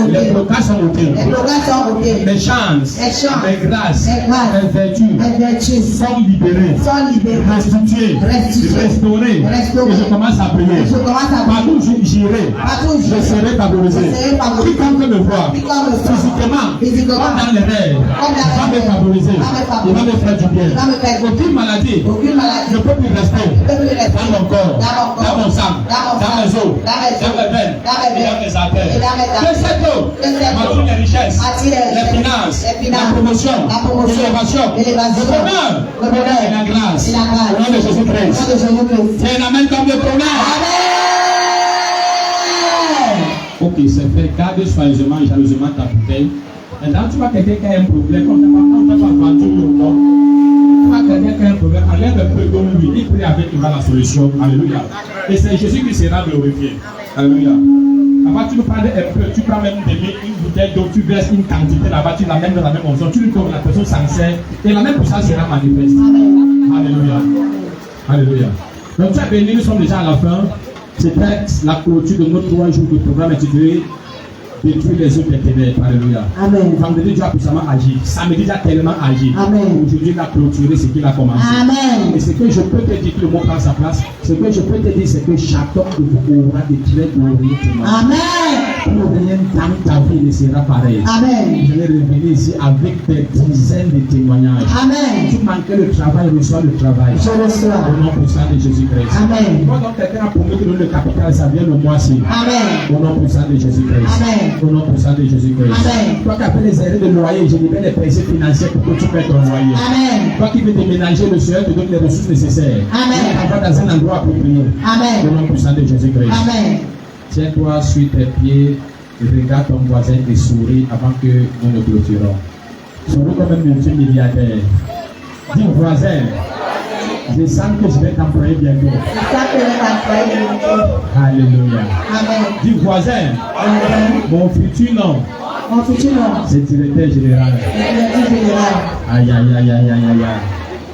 Les blocages sont ôtés. Les chances, les grâces, les vertus sont libérées, restituées, restaurées. Et je commence à prier. Partout où j'irai, je serai favorisé. Quiconque me voit, physiquement, comme dans les rêves, va me favoriser. Il va me faire du bien. Aucune maladie ne peut plus rester dans mon corps, dans mon sang, dans mes os, dans mes veines. Et dans mes artères. Que cette eau m'attire les richesses, les finances, la promotion, l'élévation, le bonheur et la grâce. Au nom de Jésus-Christ. Tiens, amen comme le bonheur. Ok, c'est fait. Garde soigneusement et jalousement ta bouteille. Maintenant, tu vois quelqu'un qui a un problème, on t'a pas vendu le nom. Tu vois quelqu'un qui a un problème, enlève un peu comme lui, il prie avec toi la solution. Alléluia. Et c'est Jésus qui sera glorifié. Alléluia. Là-bas, tu nous parles un peu, tu prends même une bouteille d'eau, tu verses une quantité là-bas, tu l'amènes dans la même onction, tu lui donnes la personne sincère, et la même puissance sera manifeste. Alléluia. Alléluia. Donc, tu as béni, nous sommes déjà à la fin. C'était la clôture de notre 3 jours de programme intitulé Détruire les œuvres des ténèbres. Alléluia. Amen. Vendredi, Dieu a puissamment agi. Samedi, Dieu a tellement agi. Amen. Aujourd'hui, il a clôturé ce qu'il a commencé. Amen. Et ce que je peux te dire, que le mot prend sa place, ce que je peux te dire, c'est que chacun de vous aura des traits glorieux. Amen. Pour rien dans ta vie ne sera pareil. Amen. Je vais revenir ici avec des dizaines de témoignages. Amen. Tu manquais le travail, reçois le travail. Je reçois. Au nom puissant de Jésus-Christ. Amen. Moi, donc, quelqu'un a promis que le capital, ça vient le mois-ci. Amen. Au nom puissant de Jésus-Christ. Amen. Au nom puissant de Jésus-Christ. Amen. Toi qui as fait les erreurs de loyer, je libère les principes financiers pour que tu paies ton loyer. Amen. Toi qui veux déménager, le Seigneur te donne les ressources nécessaires. Amen. Tu vas dans un endroit approprié. Amen. Au nom puissant de Jésus-Christ. Amen. Tiens-toi sur tes pieds et regarde ton voisin et souris avant que nous ne clôturons. Souris comme un multimilliardaire. Dis au voisin, je sens que je vais t'employer bientôt. Alléluia. Amen. Dis au voisin, mon futur nom, c'est directeur général. Aïe, aïe, aïe, aïe, aïe, aïe.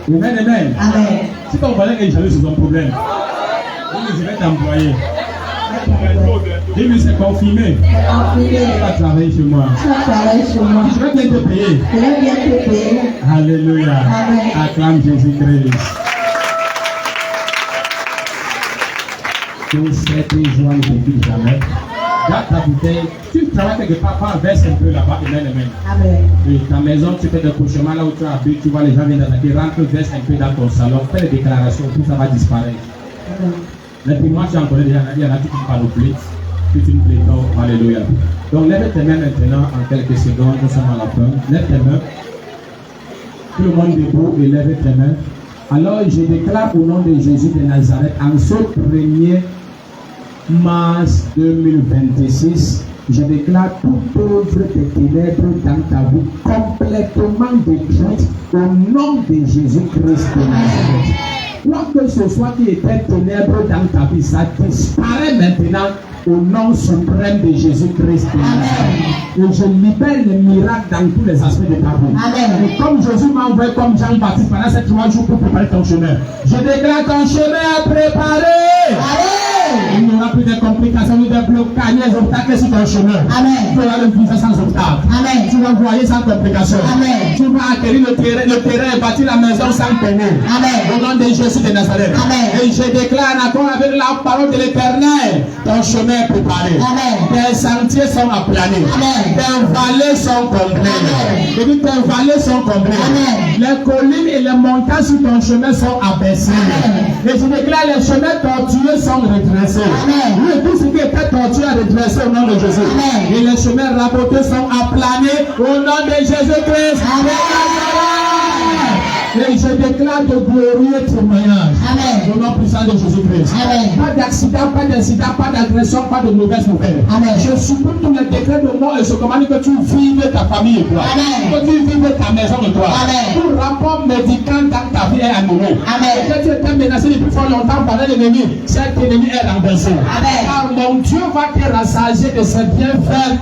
Amen, amen. Amen. Si ton voisin est jaloux, c'est son problème. Je vais t'employer. Dis-lui, c'est confirmé. Tu vas travailler chez moi. Je vais bien te payer. Alléluia. Amen. Acclame Jésus-Christ. Que cette joie ne débute jamais. Garde ta bouteille. Tu travailles quelque part, verse un peu là-bas. Amen, amen. Amen. Et ta maison, tu fais des cauchemars là où tu habites, tu vois les gens viennent d'attaquer, rentre, verse un peu dans ton salon, fais les déclarations, tout ça va disparaître. Amen. Mais moi, tu en connais déjà, il y en a toute une panoplie, toute une pléthore. Alléluia. Donc, lève tes mains maintenant en quelques secondes, nous sommes à la fin. Lève tes mains. Tout le monde debout et lève tes mains. Alors, je déclare au nom de Jésus de Nazareth, en ce 1er mars 2026, Je déclare toute œuvre des ténèbres dans ta vie complètement détruite au nom de Jésus-Christ de Nazareth. Quoi que ce soit qui était ténèbres dans ta vie, ça disparaît maintenant au nom suprême de Jésus-Christ de Nazareth. Et je libère les miracles dans tous les aspects de ta vie. Amen. Et comme Jésus m'a envoyé comme Jean-Baptiste pendant ces 3 jours pour préparer ton chemin, je déclare ton chemin est préparé. Il n'y aura plus de complications, ni de blocages, ni des obstacles sur ton chemin. Amen. Tu vas le vivre sans obstacle. Amen. Tu vas voyager sans complications. Amen. Tu vas acquérir le terrain et bâtir la maison sans peine. Amen. Au nom de Jésus de Nazareth. Amen. Et je déclare en accord avec la parole de l'Éternel, ton chemin est préparé. Amen. Tes sentiers sont aplanés. Amen. Tes vallées sont comblées. Amen. Et puis tes vallées sont comblées. Amen. Les collines et les montagnes sur ton chemin sont abaissées. Amen. Et je déclare les chemins tortueux sont redressés. Amen. Oui, tout ce qui était tortueux est redressé au nom de Jésus. Amen. Et les chemins raboteux sont aplanés au nom de Jésus-Christ. Et je déclare de glorieux témoignages. Amen. Au nom puissant de Jésus-Christ. Amen. Pas d'accident, pas d'incident, pas d'agression, pas de mauvaises nouvelles. Amen. Je supprime tous les décrets de mort et je commande que tu vives ta famille et toi. Amen. Que tu vives ta maison et toi. Amen. Tout rapport médical dans ta vie est annulé. Amen. Et que tu étais menacé depuis fort longtemps par l'ennemi, cet ennemi est renversé. Amen. Car mon Dieu va te rassager de ses bienfaits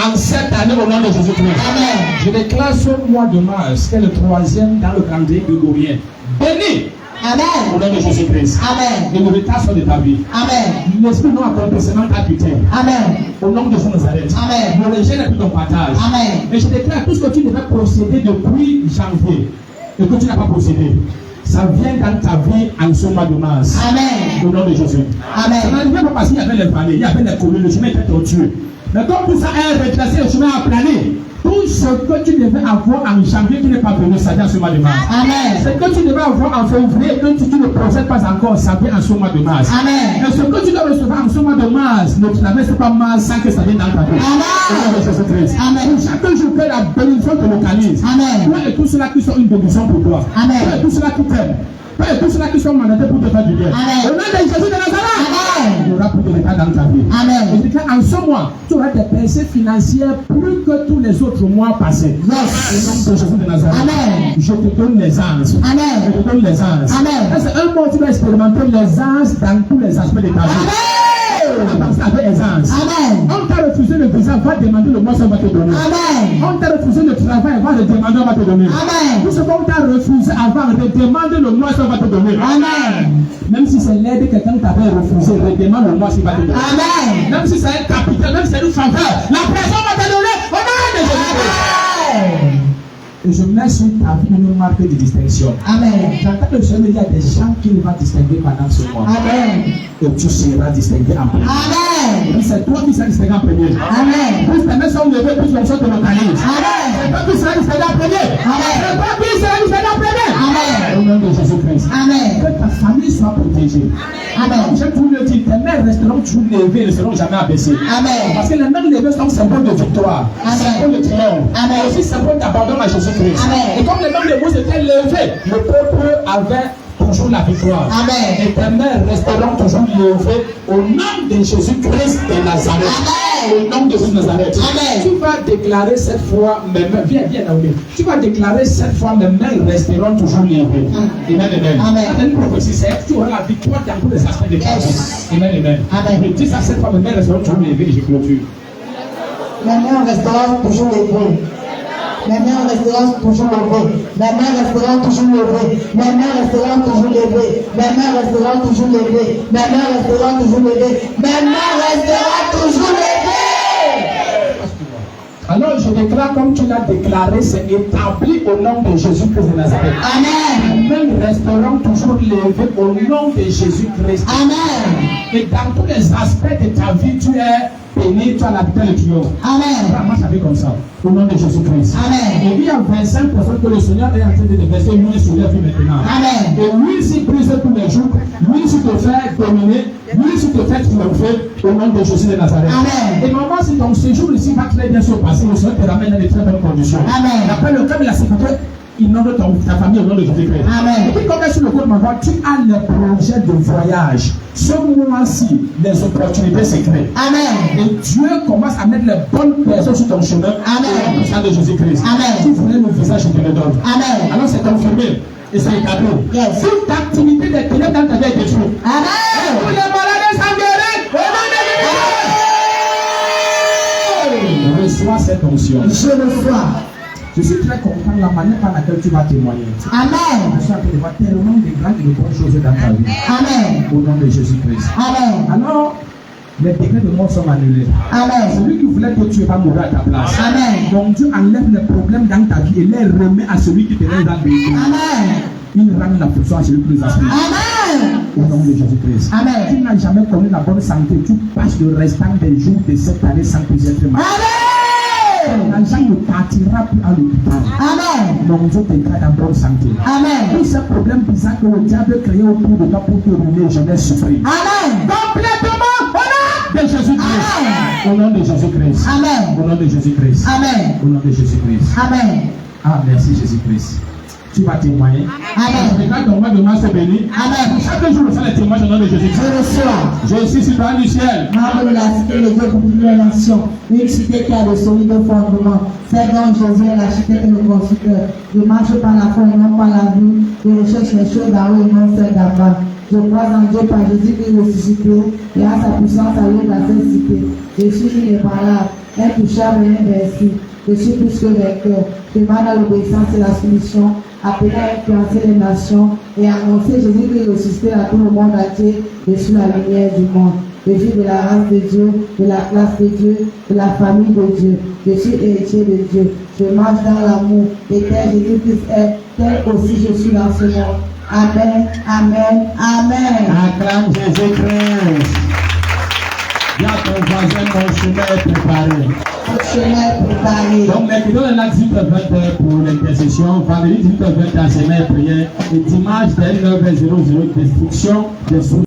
en cette année au nom de Jésus-Christ. Amen. Je déclare ce mois de mars, qui est le 3e dans le calendrier grégorien. Béni Amen. au nom de Jésus-Christ. Amen. Et le retard de ta vie. Amen. L'esprit non accomplissement t'a quitté. Amen. Au nom de Jésus Nazareth. Amen. Le rejet n'est plus ton partage. Amen. Et je déclare tout ce que tu devais procéder depuis janvier et que tu n'as pas procédé. Ça vient dans ta vie en ce mois de mars. Amen. Au nom de Jésus. Amen. Ça n'arrivait pas parce qu'il y avait les vallées, il y avait les collines, le chemin était tortueux. Mais comme tout ça est retracé, le chemin a plané. Tout ce que tu devais avoir en janvier qui n'est pas venu, ça vient en ce mois de mars. Amen. Ce que tu devais avoir en février, que tu ne procèdes pas encore, ça vient en ce mois de mars. Amen. Et ce que tu dois recevoir en ce mois de mars, ne traverse pas mars sans que ça vienne dans ta vie. Amen. Au nom de Jésus-Christ. Amen. Pour chaque jour que la bénédiction te localise. Amen. Toi et tous ceux-là qui sont une bénédiction pour toi. Amen. Toi et tous ceux-là qui t'aiment. Toi et tous ceux-là qui sont mandatés pour te faire du bien. Amen. Au nom de Jésus de Nazareth. Amen. Il y aura plus de retard dans ta vie. Amen. Et je dis en ce mois, tu auras des percées financières plus que tous les autres mois passés. Yes. Au nom de Jésus de Nazareth. Amen. Je te donne les anges. Amen. Je te donne les anges. Amen. Et c'est un mois où tu vas expérimenter les anges dans tous les aspects de ta vie. Avec les anges. Amen. On t'a refusé le visa, va demander le mois, ça va te donner. Amen. On t'a refusé le travail, va le demander, on va te donner. Amen. Tout ce qu'on t'a refusé avant, redemande le mois, ça va te donner. Amen. Même si c'est l'aide que quelqu'un t'avait refusé, redemande le mois, ça va te donner. Amen. Même si c'est un capital, même si c'est une faveur, la personne va te donner. Au nom de Jésus-Christ. Et je mets sur ta vie une marque de distinction. Amen. J'entends le Seigneur, il y a des gens qui vont distinguer pendant ce mois. Amen. Et tu seras distingué en premier. Amen. Et c'est toi qui seras distingué en premier. Amen. Plus tes mains sont levées, plus l'onction te localise. Amen. C'est toi qui seras distingué en premier. Amen. C'est toi qui seras distingué en premier. Amen. Au nom de Jésus-Christ. Amen. Que ta famille soit protégée. Amen. J'aime toujours le dire, tes mains resteront toujours levées, ne seront jamais abaissées. Amen. Parce que les mains levées sont symbole de victoire, Amen. symbole de triomphe, Amen. mais aussi symbole d'abandon à Jésus-Christ. Amen. Et comme les mains de Moïse étaient levées, le peuple avait toujours la victoire. Amen. Et tes mains resteront toujours levées au nom de Jésus-Christ de Nazareth. Amen. Au nom de Jésus de Nazareth. Amen. Tu vas déclarer cette fois, mes mains, viens Naomi. Tu vas déclarer cette fois, mes mains resteront toujours levées. Amen, amen. Amen. Ça, c'est une prophétie, c'est tu auras la victoire dans tous les aspects de ta vie. Yes. Amen, amen. Amen. Je dis ça cette fois, mes mains resteront toujours levées et je clôture. Mes mains resteront toujours levées. Mes mains resteront toujours levées. Mes mains resteront toujours levées. Mes mains resteront toujours levées. Mes mains resteront toujours levées. Mes mains resteront toujours levées. Mes mains resteront toujours levées. Alors je déclare comme tu l'as déclaré, c'est établi au nom de Jésus-Christ de Nazareth. Amen. Les mains resteront toujours levées au nom de Jésus-Christ. Amen. Et dans tous les aspects de ta vie, tu es béni, tu as la victoire de triomphe. Amen. Moi, ça fait comme ça, au nom de Jésus-Christ. Amen. Et il y a 25 personnes que le Seigneur est en train de déverser une sur leur vie maintenant. Amen. Et lui, s'il brise tous les jours, lui, s'il te fait dominer, lui, s'il te fait triompher, au nom de Jésus de Nazareth. Amen. Et maman, si ton séjour ici va très bien se passer, le Seigneur te ramène dans de très bonnes conditions. Amen. Après le cas de la sécurité, inonde ta famille au nom de Jésus-Christ. Amen. Et puis, comme sur le code m'envoie, tu as les projets de voyage. Ce mois-ci, les opportunités s'écrivent. Amen. Et Dieu commence à mettre les bonnes personnes sur ton chemin. Amen. Au nom de Jésus-Christ. Amen. Tu voulais le visage, je te le donne. Amen. Alors c'est confirmé. Et c'est établi. Yes. Toute activité des ténèbres dans ta vie est détruite. Amen. Tous les malades sont guéris. Au nom de Jésus. Reçois cette onction. Je le sois. Je suis très content de la manière par laquelle tu vas témoigner. Amen. Je suis en train de voir tellement de grandes et de bonnes choses dans ta vie. Amen. Au nom de Jésus-Christ. Amen. Alors, les décrets de mort sont annulés. Amen. Celui qui voulait que tu vas mourir à ta place. Amen. Donc Dieu enlève les problèmes dans ta vie et les remet à celui qui te laisse dans le vie. Amen. Il rend la puissance à celui qui nous aspire. Amen. Au nom de Jésus-Christ. Amen. Tu n'as jamais connu la bonne santé. Tu passes le restant des jours de cette année sans plus être malade. Amen. L'argent ne partira plus à l'hôpital. Amen. Donc Dieu te garde en bonne santé. Amen. Tous ces problèmes bizarres que le diable a créés autour de toi pour te ruiner, je vais souffrir. Amen. Complètement au nom de Jésus-Christ. Amen. Au nom de Jésus-Christ. Amen. Au nom de Jésus-Christ. Amen. Au nom de Jésus-Christ. Amen. Ah, merci Jésus-Christ. Tu vas témoigner. Amen. Regarde ton mois de mars est béni. Amen. Chaque jour, on fait les témoignages au nom de Jésus-Christ. Je reçois. Je suis citoyen du ciel. Membre de la cité de Dieu pour toutes les nations, une cité qui a de solides fondements. C'est donc Jésus est l'architecte et le constructeur. Je marche par la foi et non par la vue. Je recherche les choses d'en haut et non celles d'en bas. Je crois en Dieu par Jésus-Christ ressuscité et à sa puissance à l'eau dans cette cité. Je suis inébranlable, intouchable et invincible. Je suis plus que vainqueur. Je marche dans l'obéissance et la soumission, appelé à influencer les nations et annoncer Jésus-Christ ressuscité à tout le monde entier. Je suis la lumière du monde. Je suis de la race de Dieu, de la classe de Dieu, de la famille de Dieu. Je suis héritier de Dieu. Je marche dans l'amour. Et tel Jésus-Christ est, tel aussi je suis dans ce monde. Amen, amen, amen. Acclame Jésus-Christ. Dis à ton voisin, mon chemin est préparé. Mon chemin est préparé. Donc, mercredi, on a 18h20 pour l'intercession. Vendredi, 18h20 à semaine prière. Et dimanche, dès 9h00, destruction des